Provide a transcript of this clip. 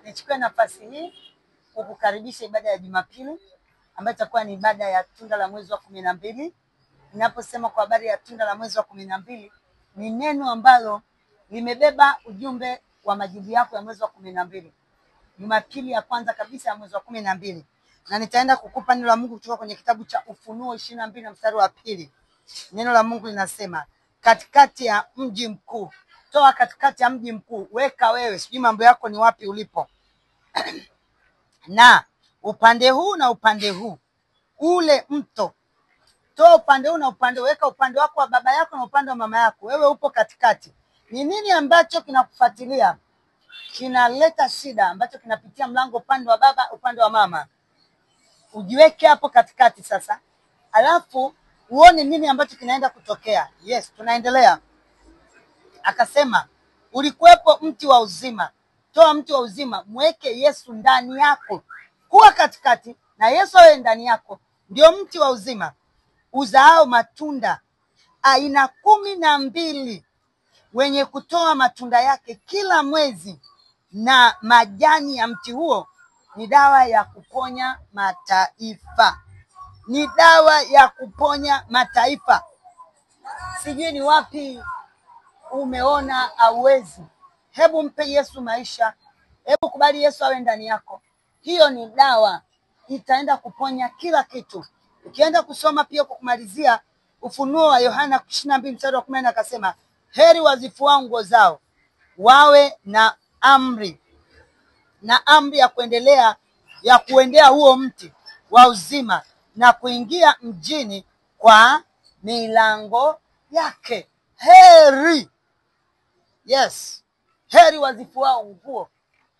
Nichukue nafasi hii kukukaribisha ibada ya Jumapili ambayo itakuwa ni ibada ya tunda la mwezi wa 12. Ninaposema kwa habari ya tunda la mwezi wa 12, ni neno ambalo limebeba ujumbe wa majibu yako ya mwezi wa 12. Jumapili ya kwanza kabisa ya mwezi wa 12. Na nitaenda kukupa neno la Mungu kutoka kwenye kitabu cha Ufunuo 22 na mstari wa 2. Neno la Mungu linasema, katikati ya mji mkuu, toa katikati ya mji mkuu, weka wewe, sijui mambo yako ni wapi ulipo, na upande huu na upande huu ule mto. Toa upande huu na upande, weka upande wako wa baba yako na upande wa mama yako, wewe upo katikati. Ni nini ambacho kinakufuatilia, kinaleta shida, ambacho kinapitia mlango upande wa baba, upande wa mama? Ujiweke hapo katikati sasa, alafu uone nini ambacho kinaenda kutokea. Yes, tunaendelea. Akasema, ulikuwepo mti wa uzima, toa mti wa uzima, mweke Yesu ndani yako. Kuwa katikati na Yesu awe ndani yako, ndio mti wa uzima uzaao matunda aina 12, wenye kutoa matunda yake kila mwezi, na majani ya mti huo ni dawa ya kuponya mataifa. Ni dawa ya kuponya mataifa. Sijui ni wapi umeona hauwezi. Hebu mpe Yesu maisha. Hebu kubali Yesu awe ndani yako. Hiyo ni dawa, itaenda kuponya kila kitu. Ukienda kusoma pia kwa kumalizia Ufunuo wa Yohana 22 mstari wa 10, akasema, heri wazifuao nguo zao, wawe na amri ya kuendelea, ya kuendea huo mti wa uzima na kuingia mjini kwa milango yake. Heri. Yes. Heri wazifuao nguo.